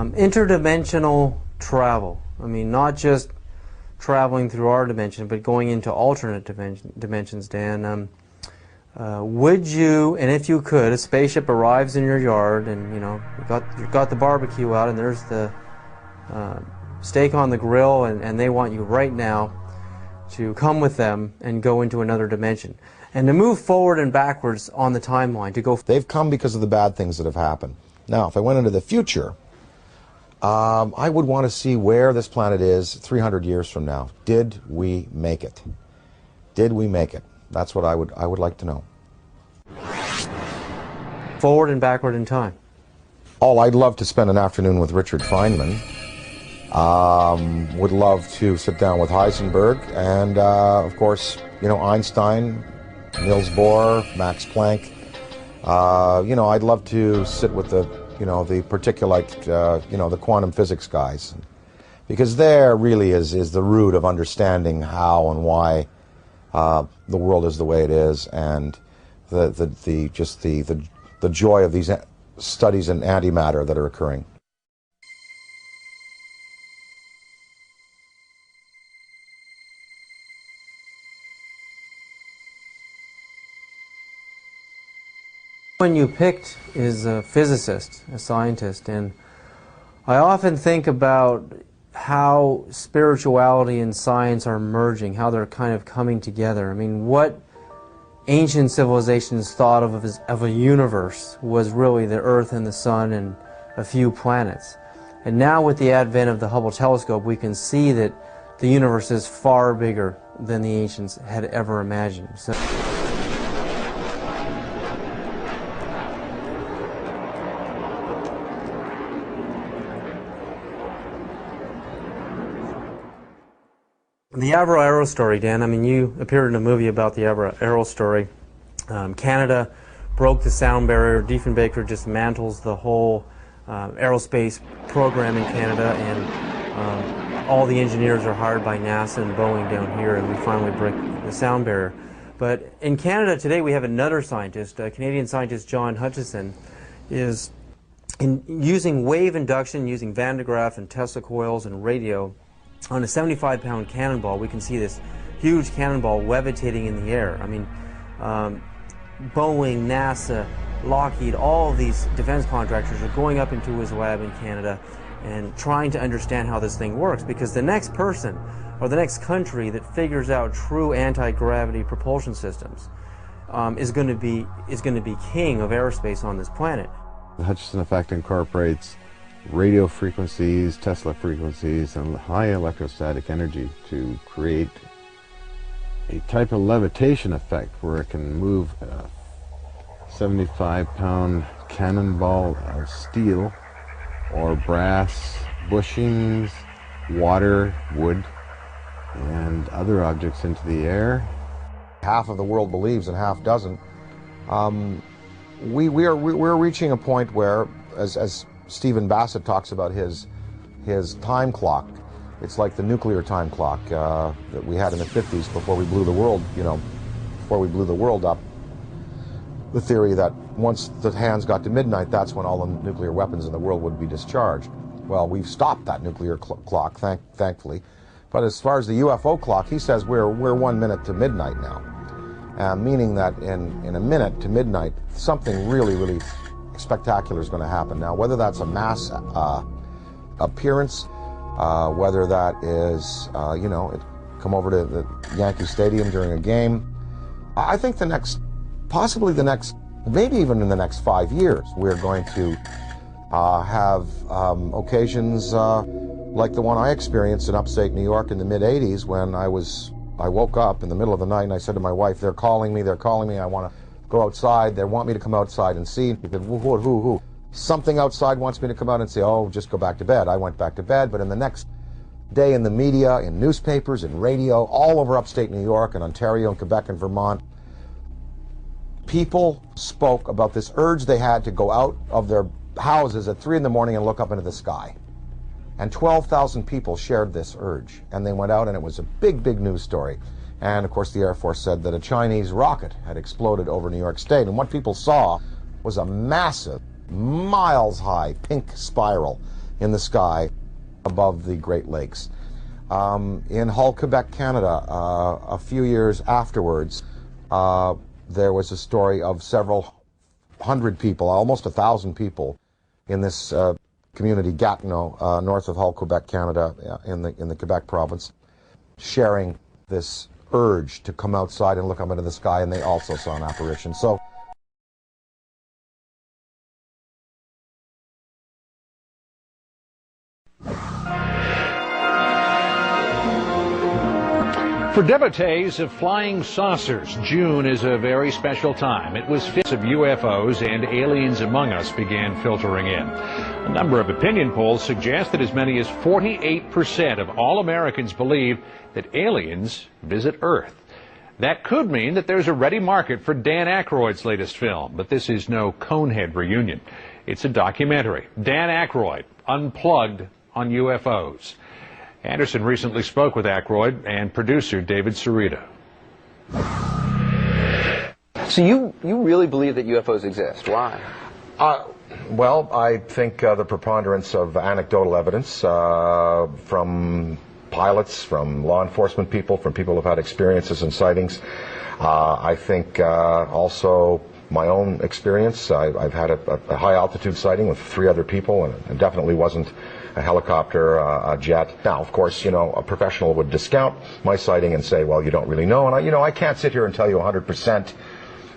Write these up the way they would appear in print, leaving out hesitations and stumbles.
Interdimensional travel. I mean, not just traveling through our dimension, but going into alternate dimensions, Dan. Would you, and if you could, a spaceship arrives in your yard, and you've got the barbecue out, and there's the steak on the grill, and they want you right now to come with them and go into another dimension, and to move forward and backwards on the timeline, to go. They've come because of the bad things that have happened. Now, if I went into the future, I would want to see where this planet is 300 years from now. Did we make it? Did we make it? That's what I would like to know. Forward and backward in time. Oh, I'd love to spend an afternoon with Richard Feynman. Would love to sit down with Heisenberg, and of course, Einstein, Niels Bohr, Max Planck. I'd love to sit with the particulate, the quantum physics guys, because there really is the root of understanding how and why the world is the way it is, and the joy of these studies in antimatter that are occurring. One you picked is a physicist, a scientist, and I often think about how spirituality and science are merging, how they're kind of coming together. I mean, what ancient civilizations thought of a universe was really the Earth and the Sun and a few planets. And now with the advent of the Hubble telescope, we can see that the universe is far bigger than the ancients had ever imagined. So the Avro-Arrow story, Dan, I mean, you appeared in a movie about the Avro-Arrow story. Canada broke the sound barrier. Diefenbaker dismantles the whole aerospace program in Canada, and all the engineers are hired by NASA and Boeing down here, and we finally break the sound barrier. But in Canada today, we have another scientist, Canadian scientist John Hutchison, is using wave induction, using Van de Graaff and Tesla coils and radio. On a 75-pound cannonball, we can see this huge cannonball levitating in the air. I mean, Boeing, NASA, Lockheed, all of these defense contractors are going up into his lab in Canada and trying to understand how this thing works, because the next person or the next country that figures out true anti-gravity propulsion systems is going to be king of aerospace on this planet. The Hutchison effect incorporates radio frequencies, Tesla frequencies, and high electrostatic energy to create a type of levitation effect where it can move a 75-pound cannonball of steel or brass bushings, water, wood, and other objects into the air. Half of the world believes and half doesn't. We're reaching a point where, as Stephen Bassett talks about his time clock. It's like the nuclear time clock that we had in the 50s before we blew the world, before we blew the world up. The theory that once the hands got to midnight, that's when all the nuclear weapons in the world would be discharged. Well, we've stopped that nuclear clock, thankfully. But as far as the UFO clock, he says we're 1 minute to midnight now, meaning that in a minute to midnight, something really spectacular is going to happen. Now, whether that's a mass appearance, whether that is, it come over to the Yankee Stadium during a game, I think possibly the next, maybe even in the next 5 years, we're going to have occasions like the one I experienced in upstate New York in the mid-'80s when I woke up in the middle of the night and I said to my wife, they're calling me, I want to go outside, they want me to come outside and see. He said, who? Something outside wants me to come out and say, oh, just go back to bed. I went back to bed, but in the next day in the media, in newspapers, in radio, all over upstate New York and Ontario and Quebec and Vermont, people spoke about this urge they had to go out of their houses at 3 in the morning and look up into the sky. And 12,000 people shared this urge, and they went out, and it was a big news story. And of course the Air Force said that a Chinese rocket had exploded over New York State, and what people saw was a massive, miles high pink spiral in the sky above the Great Lakes. In Hull, Quebec, Canada, a few years afterwards, there was a story of several hundred people, almost 1,000 people, in this community, Gatineau, north of Hull, Quebec, Canada, in the Quebec province, sharing this urge to come outside and look up into the sky, and they also saw an apparition. So. For devotees of flying saucers, June is a very special time. It was fits of UFOs and aliens among us began filtering in. A number of opinion polls suggest that as many as 48% of all Americans believe that aliens visit Earth. That could mean that there's a ready market for Dan Aykroyd's latest film, but this is no Conehead reunion. It's a documentary, Dan Aykroyd, Unplugged on UFOs. Anderson recently spoke with Aykroyd and producer David Sarita. So you really believe that UFOs exist? Why? Well, I think the preponderance of anecdotal evidence from pilots, from law enforcement people, from people who have had experiences and sightings. I think also my own experience. I've had a high altitude sighting with 3 other people, and it definitely wasn't a helicopter, a jet. Now, of course, you know, a professional would discount my sighting and say, well, you don't really know. And I can't sit here and tell you 100%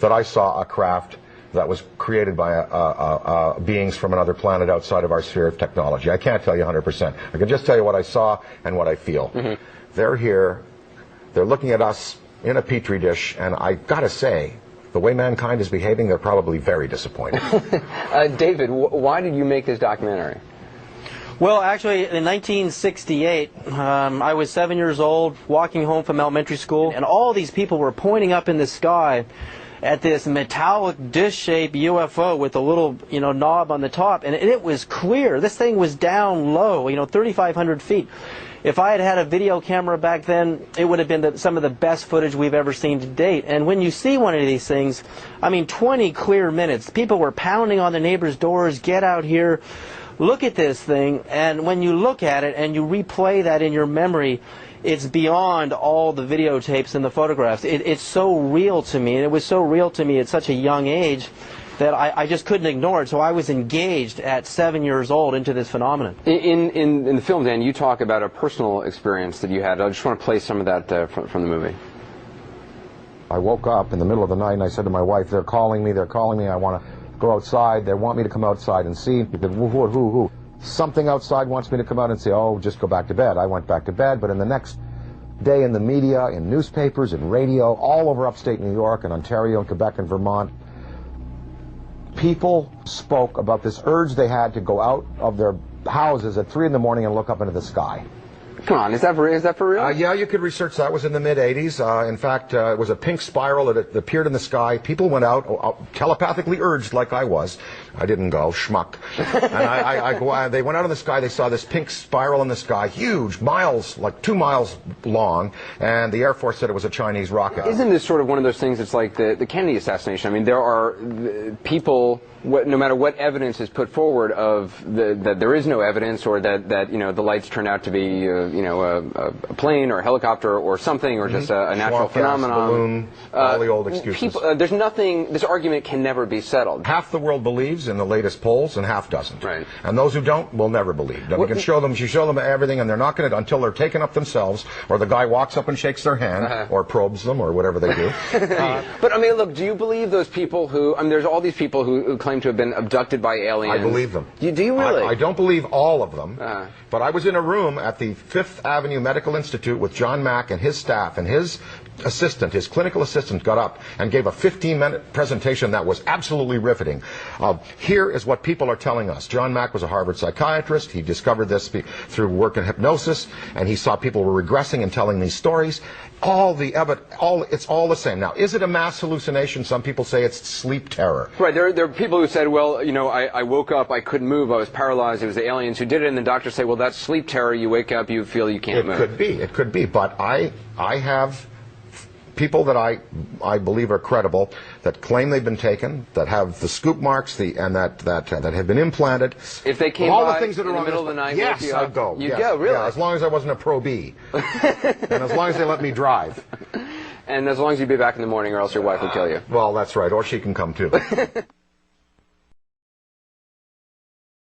that I saw a craft that was created by beings from another planet outside of our sphere of technology. I can't tell you 100%. I can just tell you what I saw and what I feel. Mm-hmm. They're here. They're looking at us in a petri dish, and I gotta say, the way mankind is behaving, they're probably very disappointed. David, why did you make this documentary? Well, actually, in 1968, I was 7 years old, walking home from elementary school, and all these people were pointing up in the sky at this metallic dish-shaped UFO with a little, knob on the top, and it was clear. This thing was down low, 3,500 feet. If I had had a video camera back then, it would have been some of the best footage we've ever seen to date. And when you see one of these things, 20 clear minutes, people were pounding on the neighbors' doors, get out here, look at this thing. And when you look at it and you replay that in your memory, it's beyond all the videotapes and the photographs. It's so real to me, and it was so real to me at such a young age that I just couldn't ignore it. So I was engaged at 7 years old into this phenomenon. In the film, Dan, you talk about a personal experience that you had. I just want to play some of that from the movie. I woke up in the middle of the night and I said to my wife, they're calling me, I want to go outside, they want me to come outside and see. He said, who? Something outside wants me to come out and say, oh, just go back to bed. I went back to bed, but in the next day in the media, in newspapers, in radio, all over upstate New York and Ontario and Quebec and Vermont, people spoke about this urge they had to go out of their houses at 3 in the morning and look up into the sky. Come on, is that for real? Yeah, you could research that. It was in the mid-'80s. In fact, it was a pink spiral that appeared in the sky. People went out, telepathically urged like I was. I didn't go, schmuck. And they went out in the sky, they saw this pink spiral in the sky, huge, miles, like 2 miles long, and the Air Force said it was a Chinese rocket. Isn't this sort of one of those things, it's like the Kennedy assassination? I mean, there are people, no matter what evidence is put forward of that there is no evidence, or that the lights turn out to be a plane or a helicopter or something, or just a natural phenomenon. Balloon, all the old excuses. There's nothing. This argument can never be settled. Half the world believes in the latest polls, and half doesn't. Right. And those who don't will never believe. Now, you show them everything, and they're not going to until they're taken up themselves, or the guy walks up and shakes their hand, or probes them, or whatever they do. But I mean, look, do you believe those people who? I mean, there's all these people who claim to have been abducted by aliens. I believe them. Do you really? I don't believe all of them, but I was in a room at the Fifth Avenue Medical Institute with John Mack and his staff, and his assistant, his clinical assistant, got up and gave a 15-minute presentation that was absolutely riveting. Here is what people are telling us. John Mack was a Harvard psychiatrist. He discovered this through work in hypnosis, and he saw people were regressing and telling these stories. It's all the same. Now, is it a mass hallucination? Some people say it's sleep terror. Right. There are people who said, well, I woke up, I couldn't move, I was paralyzed, it was the aliens who did it, and the doctors say, well, that's sleep terror, you wake up, you feel you can't move. It could be, but I have people that I believe are credible, that claim they've been taken, that have the scoop marks, and that have been implanted. If they came all by the things that in are the on middle this, of the night, yes, I'd go. You'd yes, go, really? Yeah, as long as I wasn't a Pro B, and as long as they let me drive. And as long as you'd be back in the morning, or else your wife would kill you. Well, that's right, or she can come too.